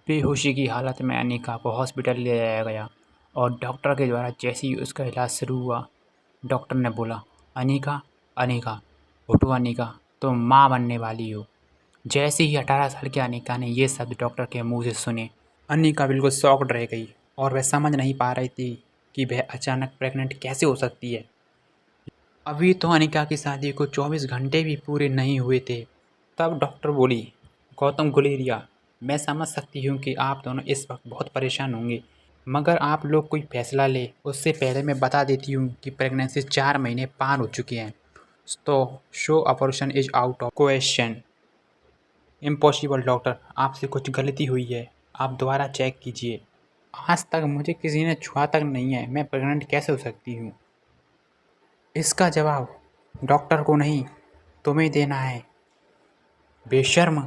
बेहोशी की हालत में अनिका को हॉस्पिटल ले जाया गया और डॉक्टर के द्वारा जैसे ही उसका इलाज शुरू हुआ, डॉक्टर ने बोला, अनिका, अनिका, उठो अनिका, तुम माँ बनने वाली हो। जैसे ही 18 साल की अनिका ने ये शब्द डॉक्टर के मुंह से सुने, अनिका बिल्कुल शॉक्ड रह गई और वह समझ नहीं पा रही थी कि वह अचानक प्रेग्नेंट कैसे हो सकती है। अभी तो अनिका की शादी को 24 घंटे भी पूरे नहीं हुए थे। तब डॉक्टर बोली, गौतम गुलेरिया, मैं समझ सकती हूँ कि आप दोनों इस वक्त बहुत परेशान होंगे, मगर आप लोग कोई फैसला ले उससे पहले मैं बता देती हूँ कि प्रेगनेंसी 4 महीने पार हो चुके हैं, तो show abortion is out of question. Impossible doctor, आपसे कुछ गलती हुई है, आप दोबारा चेक कीजिए। आज तक मुझे किसी ने छुआ तक नहीं है, मैं प्रेग्नेंट कैसे हो सकती हूँ? इसका जवाब डॉक्टर को नहीं, तुम्हें देना है, बेशर्म।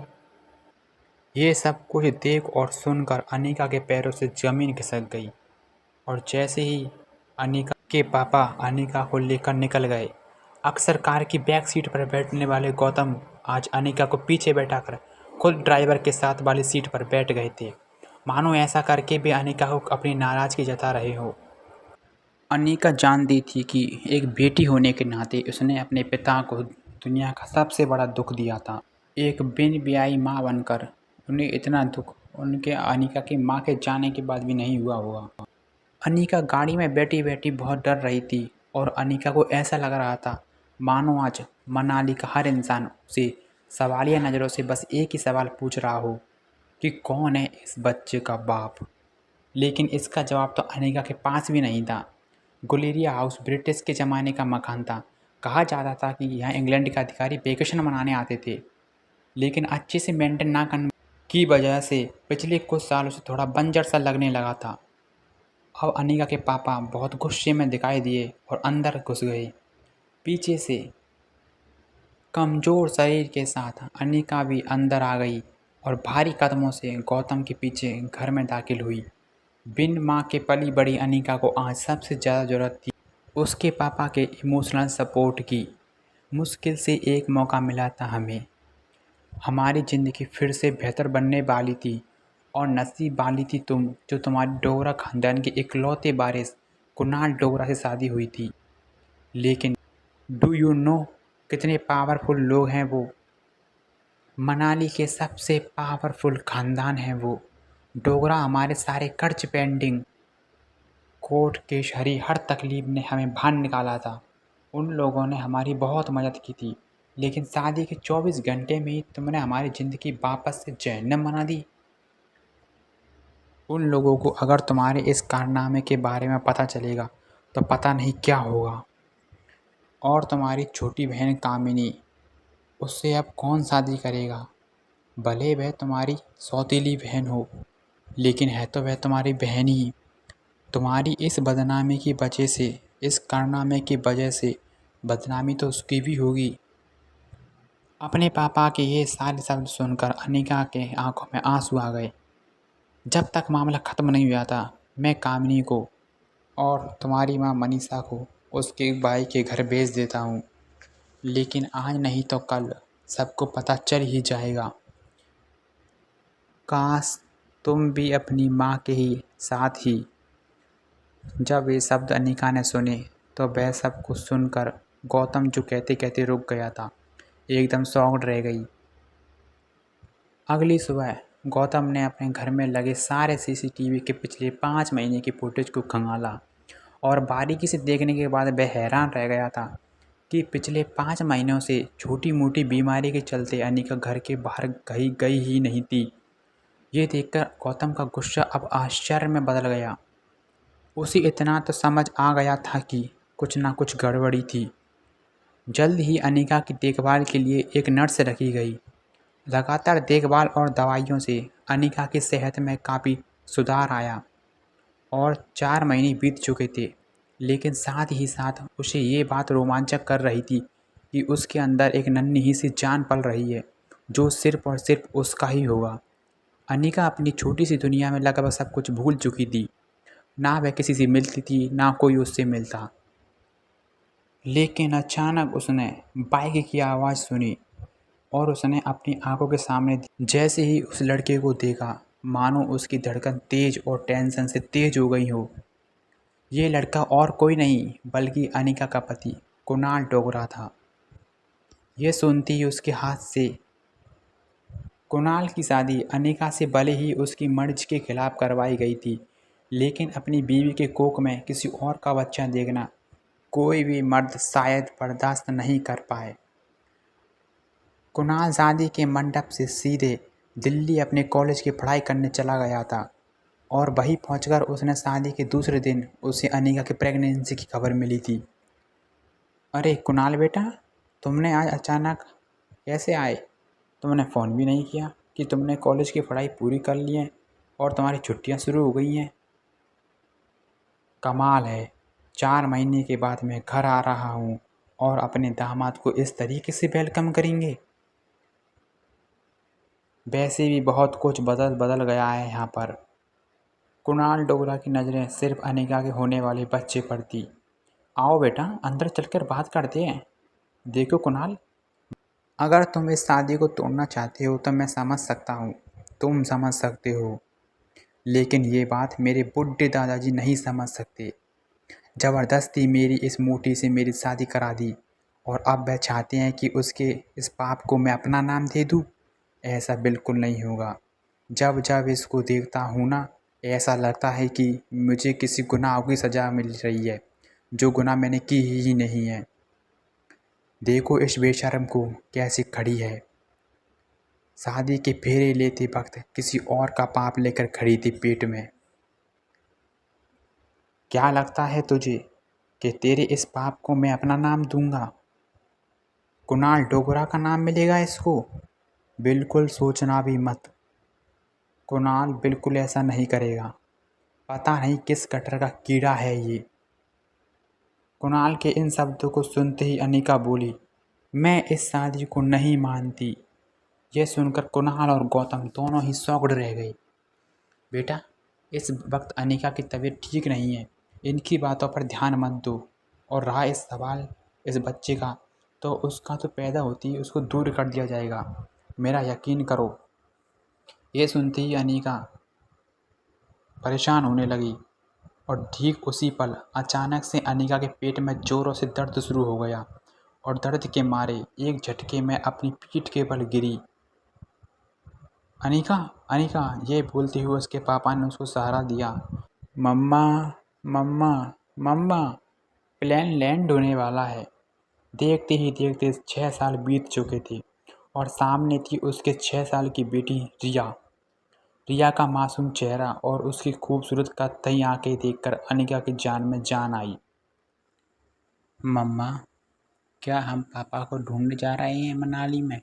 ये सब कुछ देख और सुनकर अनिका के पैरों से जमीन खिसक गई और जैसे ही अनिका के पापा अनिका को लेकर निकल गए, अक्सर कार की बैक सीट पर बैठने वाले गौतम आज अनिका को पीछे बैठाकर खुद ड्राइवर के साथ वाली सीट पर बैठ गए थे, मानो ऐसा करके भी अनिका को अपनी नाराज़गी जता रहे हो। अनिका जानती थी कि एक बेटी होने के नाते उसने अपने पिता को दुनिया का सबसे बड़ा दुख दिया था। एक बिन ब्याही माँ बनकर उन्हें इतना दुख उनके अनिका की माँ के जाने के बाद भी नहीं हुआ होगा। अनिका गाड़ी में बैठी बैठी बहुत डर रही थी और अनिका को ऐसा लग रहा था मानो आज मनाली का हर इंसान उसे सवालिया नज़रों से बस एक ही सवाल पूछ रहा हो कि कौन है इस बच्चे का बाप। लेकिन इसका जवाब तो अनिका के पास भी नहीं था। गुलेरिया हाउस ब्रिटिश के ज़माने का मकान था। कहा जाता था कि यहाँ इंग्लैंड के अधिकारी वेकेशन मनाने आते थे, लेकिन अच्छे से मेंटेन ना करने की वजह से पिछले कुछ सालों से थोड़ा बंजर सा लगने लगा था। अब अनिका के पापा बहुत गुस्से में दिखाई दिए और अंदर घुस गए। पीछे से कमज़ोर शरीर के साथ अनिका भी अंदर आ गई और भारी कदमों से गौतम के पीछे घर में दाखिल हुई। बिन माँ के पली बड़ी अनिका को आज सबसे ज़्यादा ज़रूरत थी उसके पापा के इमोशनल सपोर्ट की। मुश्किल से एक मौका मिला था हमें, हमारी ज़िंदगी फिर से बेहतर बनने वाली थी और नसीब वाली थी तुम, जो तुम्हारी डोगरा खानदान के इकलौते वारिस कुणाल डोगरा से शादी हुई थी। लेकिन डू यू नो कितने पावरफुल लोग हैं वो? मनाली के सबसे पावरफुल खानदान हैं वो। डोगरा हमारे सारे कर्ज पेंडिंग, कोर्ट केशहरी हर तकलीफ ने हमें बाहर निकाला था। उन लोगों ने हमारी बहुत मदद की थी, लेकिन शादी के 24 घंटे में ही तुमने हमारी ज़िंदगी वापस से जहन्नम बना दी। उन लोगों को अगर तुम्हारे इस कारनामे के बारे में पता चलेगा तो पता नहीं क्या होगा। और तुम्हारी छोटी बहन कामिनी, उससे अब कौन शादी करेगा? भले वह तुम्हारी सौतेली बहन हो, लेकिन है तो वह तुम्हारी बहन ही। तुम्हारी इस बदनामी की वजह से, इस कारनामे की वजह से बदनामी तो उसकी भी होगी। अपने पापा के ये सारे शब्द सुनकर अनिका के आंखों में आंसू आ गए। जब तक मामला ख़त्म नहीं हुआ था, मैं कामिनी को और तुम्हारी माँ मनीषा को उसके भाई के घर भेज देता हूँ, लेकिन आज नहीं तो कल सबको पता चल ही जाएगा। काश तुम भी अपनी माँ के ही साथ ही। जब ये शब्द अनिका ने सुने तो वह सब कुछ सुनकर गौतम जो कहते कहते रुक गया था, एकदम शॉक्ड रह गई। अगली सुबह गौतम ने अपने घर में लगे सारे सीसीटीवी के पिछले 5 महीने की फुटेज को खंगाला और बारीकी से देखने के बाद वह हैरान रह गया था कि पिछले 5 महीनों से छोटी मोटी बीमारी के चलते अनिका घर के बाहर गई ही नहीं थी। ये देखकर गौतम का गुस्सा अब आश्चर्य में बदल गया। उसे इतना तो समझ आ गया था कि कुछ ना कुछ गड़बड़ी थी। जल्द ही अनिका की देखभाल के लिए एक नर्स रखी गई। लगातार देखभाल और दवाइयों से अनिका की सेहत में काफ़ी सुधार आया और 4 महीने बीत चुके थे, लेकिन साथ ही साथ उसे ये बात रोमांचक कर रही थी कि उसके अंदर एक नन्ही ही सी जान पल रही है, जो सिर्फ और सिर्फ उसका ही होगा। अनिका अपनी छोटी सी दुनिया में लगभग सब कुछ भूल चुकी थी। ना वह किसी से मिलती थी, ना कोई उससे मिलता। लेकिन अचानक उसने बाइक की आवाज़ सुनी और उसने अपनी आंखों के सामने जैसे ही उस लड़के को देखा, मानो उसकी धड़कन तेज और टेंशन से तेज हो गई हो। ये लड़का और कोई नहीं बल्कि अनिका का पति कुणाल डोगरा था। ये सुनती ही उसके हाथ से कुणाल की शादी अनिका से भले ही उसकी मर्जी के खिलाफ करवाई गई थी, लेकिन अपनी बीवी के कोख में किसी और का बच्चा देखना कोई भी मर्द शायद बर्दाश्त नहीं कर पाए। कुणाल शादी के मंडप से सीधे दिल्ली अपने कॉलेज की पढ़ाई करने चला गया था और वहीं पहुंचकर उसने शादी के दूसरे दिन उसे अनिका की प्रेगनेंसी की खबर मिली थी। अरे कुणाल बेटा, तुमने आज अचानक कैसे आए? तुमने फ़ोन भी नहीं किया कि तुमने कॉलेज की पढ़ाई पूरी कर ली है और तुम्हारी छुट्टियां शुरू हो गई हैं। कमाल है, 4 महीने के बाद मैं घर आ रहा हूँ और अपने दामाद को इस तरीके से वेलकम करेंगे। वैसे भी बहुत कुछ बदल बदल गया है यहाँ पर। कुणाल डोगरा की नज़रें सिर्फ अनिका के होने वाले बच्चे पर थी। आओ बेटा, अंदर चलकर बात करते हैं। देखो कुणाल, अगर तुम इस शादी को तोड़ना चाहते हो तो मैं समझ सकता हूँ, तुम समझ सकते हो, लेकिन ये बात मेरे बुढ़े दादाजी नहीं समझ सकते। ज़बरदस्ती मेरी इस मोटी से मेरी शादी करा दी और अब वह चाहते हैं कि उसके इस पाप को मैं अपना नाम दे दूँ। ऐसा बिल्कुल नहीं होगा। जब जब इसको देखता हूँ ना, ऐसा लगता है कि मुझे किसी गुनाह की सज़ा मिल रही है, जो गुनाह मैंने की ही नहीं है। देखो इस बेशर्म को कैसी खड़ी है। शादी के फेरे लेते वक्त किसी और का पाप लेकर खड़ी थी पेट में। क्या लगता है तुझे कि तेरे इस पाप को मैं अपना नाम दूंगा? कुणाल डोगरा का नाम मिलेगा इसको? बिल्कुल सोचना भी मत। कुणाल बिल्कुल ऐसा नहीं करेगा। पता नहीं किस गटर का कीड़ा है ये। कुणाल के इन शब्दों को सुनते ही अनिका बोली, मैं इस शादी को नहीं मानती। यह सुनकर कुणाल और गौतम दोनों ही शॉक्ड रह गए। बेटा, इस वक्त अनिका की तबीयत ठीक नहीं है, इनकी बातों पर ध्यान मत दो। और रहा इस सवाल इस बच्चे का, तो उसका तो पैदा होती है उसको दूर कर दिया जाएगा, मेरा यकीन करो। ये सुनते ही अनिका परेशान होने लगी और ठीक उसी पल अचानक से अनिका के पेट में ज़ोरों से दर्द शुरू हो गया और दर्द के मारे एक झटके में अपनी पीठ के बल गिरी। अनिका, अनिका, ये बोलते हुए उसके पापा ने उसको सहारा दिया। मम्मा, मम्मा, मम्मा, प्लेन लैंड होने वाला है। देखते ही देखते 6 साल बीत चुके थे और सामने थी उसके 6 साल की बेटी रिया। रिया का मासूम चेहरा और उसकी खूबसूरत कत्थई आंखें देखकर अनिका की जान में जान आई। मम्मा, क्या हम पापा को ढूंढने जा रहे हैं मनाली में?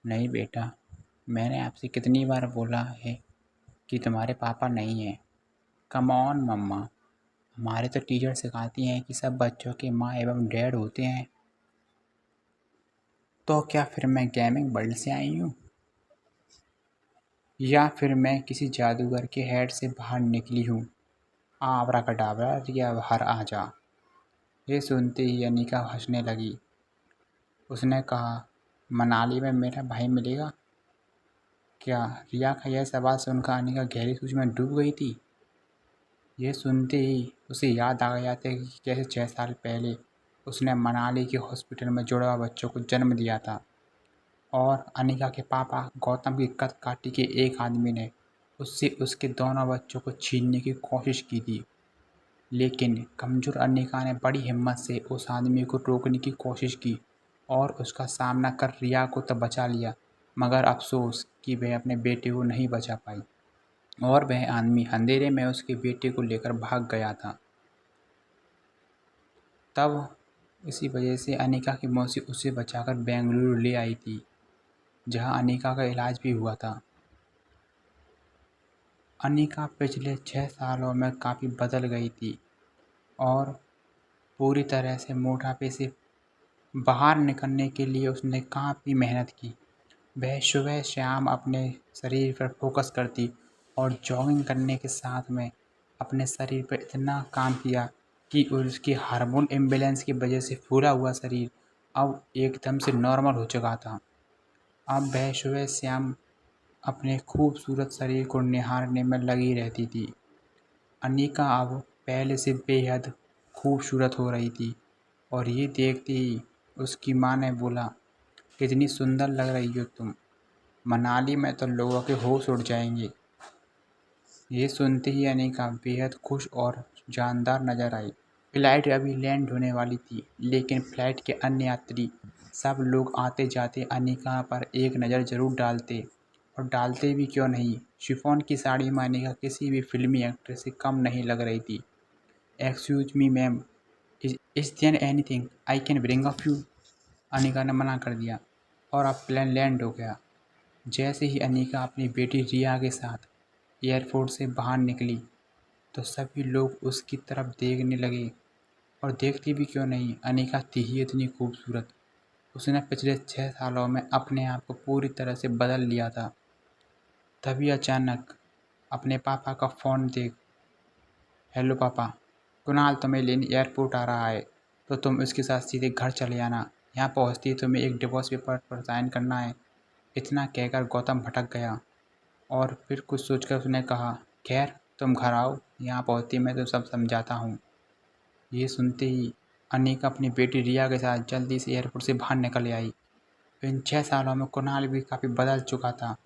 नहीं बेटा, मैंने आपसे कितनी बार बोला है कि तुम्हारे पापा नहीं हैं। कम ऑन मम्मा, हमारे तो टीचर सिखाती हैं कि सब बच्चों के माँ एवं डैड होते हैं। तो क्या फिर मैं गेमिंग वर्ल्ड से आई हूँ, या फिर मैं किसी जादूगर के हेड से बाहर निकली हूँ? आबराकडाबरा, रिया बाहर आ जा। ये सुनते ही अनिका हंसने लगी। उसने कहा, मनाली में मेरा भाई मिलेगा क्या? रिया का यह सवाल सुनकर अनिका गहरी सोच में डूब गई थी। यह सुनते ही उसे याद आ गया था कि कैसे 6 साल पहले उसने मनाली के हॉस्पिटल में जुड़वा बच्चों को जन्म दिया था और अनिका के पापा गौतम की कद काटी के एक आदमी ने उससे उसके दोनों बच्चों को छीनने की कोशिश की थी। लेकिन कमज़ोर अनिका ने बड़ी हिम्मत से उस आदमी को रोकने की कोशिश की और उसका सामना कर रिया को तो बचा लिया, मगर अफसोस कि वह अपने बेटे को नहीं बचा पाई और वह आदमी अंधेरे में उसके बेटे को लेकर भाग गया था। तब इसी वजह से अनिका की मौसी उसे बचाकर बेंगलुरु ले आई थी, जहां अनिका का इलाज भी हुआ था। अनिका पिछले 6 सालों में काफ़ी बदल गई थी और पूरी तरह से मोटापे से बाहर निकलने के लिए उसने काफ़ी मेहनत की। वह सुबह शाम अपने शरीर पर फोकस करती और जॉगिंग करने के साथ में अपने शरीर पर इतना काम किया कि उसकी हार्मोन इम्बैलेंस की वजह से फूला हुआ शरीर अब एकदम से नॉर्मल हो चुका था। अब वह सुबह शाम अपने खूबसूरत शरीर को निहारने में लगी रहती थी। अनिका अब पहले से बेहद खूबसूरत हो रही थी और ये देखते ही उसकी माँ ने बोला, कितनी सुंदर लग रही हो तुम, मनाली में तो लोगों के होश उड़ जाएंगे। ये सुनते ही अनिका बेहद खुश और जानदार नजर आई। फ्लाइट अभी लैंड होने वाली थी, लेकिन फ्लाइट के अन्य यात्री सब लोग आते जाते अनिका पर एक नज़र जरूर डालते, और डालते भी क्यों नहीं। शिफॉन की साड़ी में अनिका किसी भी फिल्मी एक्ट्रेस से कम नहीं लग रही थी। Excuse me ma'am, is there anything I can bring up you? Anika ने मना कर दिया और अब प्लेन लैंड हो गया। जैसे ही अनिका अपनी बेटी रिया के साथ एयरपोर्ट से बाहर निकली तो सभी लोग उसकी तरफ देखने लगे, और देखती भी क्यों नहीं, अनिका थी ही इतनी खूबसूरत। उसने पिछले 6 सालों में अपने आप को पूरी तरह से बदल लिया था। तभी अचानक अपने पापा का फ़ोन देख, हेलो पापा, कुणाल तुम्हें लेने एयरपोर्ट आ रहा है, तो तुम उसके साथ सीधे घर चले आना। यहाँ पहुँचते ही तुम्हें एक डिवोर्स पेपर पर साइन करना है। इतना कहकर गौतम भटक गया और फिर कुछ सोचकर उसने कहा, खैर तुम घर आओ, यहाँ पहुँचते ही मैं तो सब समझाता हूँ। ये सुनते ही अनिका अपनी बेटी रिया के साथ जल्दी से एयरपोर्ट से बाहर निकल आई। इन 6 सालों में कुणाल भी काफ़ी बदल चुका था।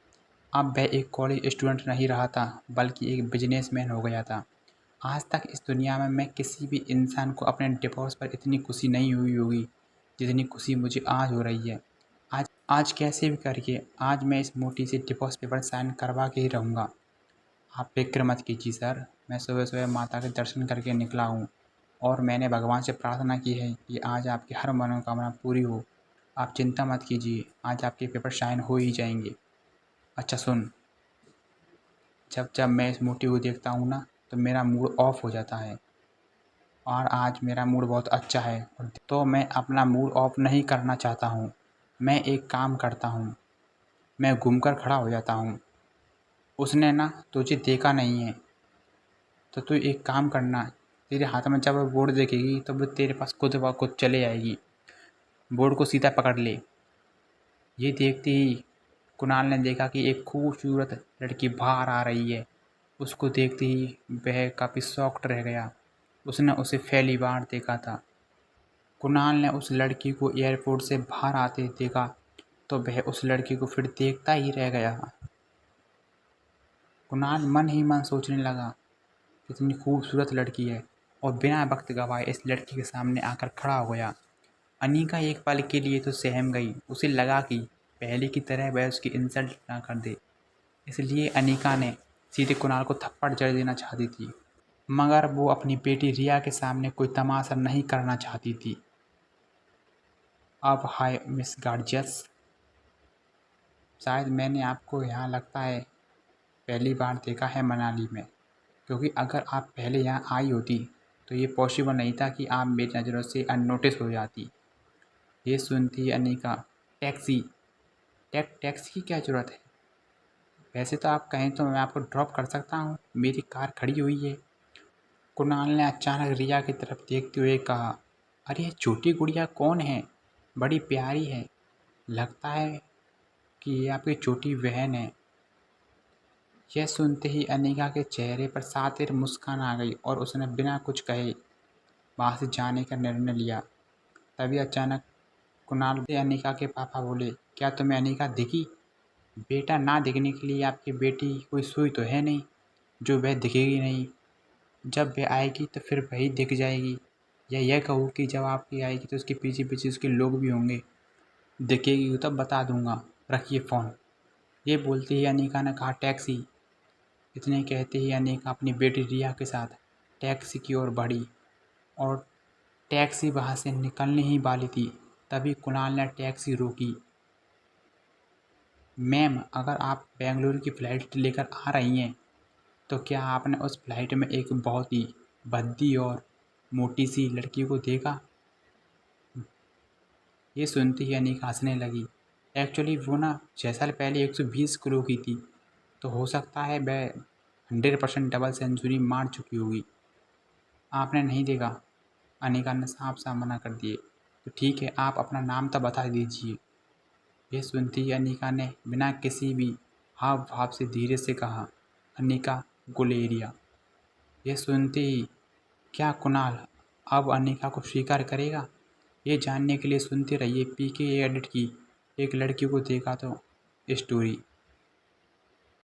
अब वह एक कॉलेज स्टूडेंट नहीं रहा था, बल्कि एक बिजनेसमैन हो गया था। आज तक इस दुनिया में मैं किसी भी इंसान को अपने डिवोर्स पर इतनी खुशी नहीं हुई होगी जितनी खुशी मुझे आज हो रही है। आज आज कैसे भी करके आज मैं इस मोटी सी डिवोर्स पेपर साइन करवा के ही रहूँगा। आप फिक्र मत कीजिए सर, मैं सुबह सुबह माता के दर्शन करके निकला हूँ और मैंने भगवान से प्रार्थना की है कि आज आपकी हर मनोकामना पूरी हो। आप चिंता मत कीजिए, आज आपके पेपर साइन हो ही जाएंगे। अच्छा सुन, जब जब मैं इस मोटी को देखता हूँ ना तो मेरा मूड ऑफ हो जाता है, और आज मेरा मूड बहुत अच्छा है, तो मैं अपना मूड ऑफ नहीं करना चाहता हूँ। मैं एक काम करता हूँ, मैं घूमकर खड़ा हो जाता हूँ। उसने ना तुझे देखा नहीं है, तो तू एक काम करना, तेरे हाथ में जब वो बोर्ड देखेगी तो वो तेरे पास खुद ब खुद चले आएगी। बोर्ड को सीधा पकड़ ले। ये देखते ही कुणाल ने देखा कि एक खूबसूरत लड़की बाहर आ रही है। उसको देखते ही वह काफ़ी शॉक्ड रह गया। उसने उसे पहली बार देखा था। कुणाल ने उस लड़की को एयरपोर्ट से बाहर आते देखा तो वह उस लड़की को फिर देखता ही रह गया। कुणाल मन ही मन सोचने लगा, कितनी खूबसूरत लड़की है, और बिना वक्त गवाए इस लड़की के सामने आकर खड़ा हो गया। अनिका एक पल के लिए तो सहम गई। उसे लगा कि पहले की तरह वह उसकी इंसल्ट ना कर दे, इसलिए अनिका ने सीधे कुणाल को थप्पड़ जड़ देना चाहती थी, मगर वो अपनी बेटी रिया के सामने कोई तमाशा नहीं करना चाहती थी। अब हाय मिस गार्जियस, शायद मैंने आपको यहाँ लगता है पहली बार देखा है मनाली में, क्योंकि अगर आप पहले यहाँ आई होती तो ये पॉसिबल नहीं था कि आप मेरी नज़रों से अननोटिस हो जाती। ये सुनती अनिका, टैक्सी, टैक्सी की क्या ज़रूरत है? वैसे तो आप कहें तो मैं आपको ड्रॉप कर सकता हूँ, मेरी कार खड़ी हुई है। कुणाल ने अचानक रिया की तरफ देखते हुए कहा, अरे ये छोटी गुड़िया कौन है? बड़ी प्यारी है, लगता है कि ये आपकी छोटी बहन है। यह सुनते ही अनिका के चेहरे पर सातिर मुस्कान आ गई और उसने बिना कुछ कहे वहाँ से जाने का निर्णय लिया। तभी अचानक कुणाल से अनिका के पापा बोले, क्या तुम्हें अनिका दिखी? बेटा, ना दिखने के लिए आपकी बेटी कोई सुई तो है नहीं जो वह दिखेगी नहीं। जब वह आएगी तो फिर वही दिख जाएगी, या यह कहूँ कि जब आपकी आएगी तो उसके पीछे पीछे उसके लोग भी होंगे। दिखेगी तब बता दूंगा, रखिए फ़ोन। ये बोलते ही अनिका ने कहा, टैक्सी। इतने कहते ही अनिका अपनी बेटी रिया के साथ टैक्सी की ओर बढ़ी, और टैक्सी वहाँ से निकलने ही वाली थी तभी कुणाल ने टैक्सी रोकी। मैम, अगर आप बेंगलुरु की फ़्लाइट लेकर आ रही हैं तो क्या आपने उस फ्लाइट में एक बहुत ही भद्दी और मोटी सी लड़की को देखा? ये सुनते ही अनिका हंसने लगी। एक्चुअली वो ना 6 साल पहले 120 किलो की थी, तो हो सकता है वह 100% डबल सेंचुरी मार चुकी होगी। आपने नहीं देखा? अनिका ने साफ साफ मना कर दिए। तो ठीक है, आप अपना नाम तो बता दीजिए। ये सुनती ही अनिका ने बिना किसी भी हाव भाव से धीरे से कहा, अनिका गुलेरिया। यह सुनते ही क्या कुणाल अब अनिका को स्वीकार करेगा? ये जानने के लिए सुनते रहिए पीके एडिट की एक लड़की को देखा तो स्टोरी।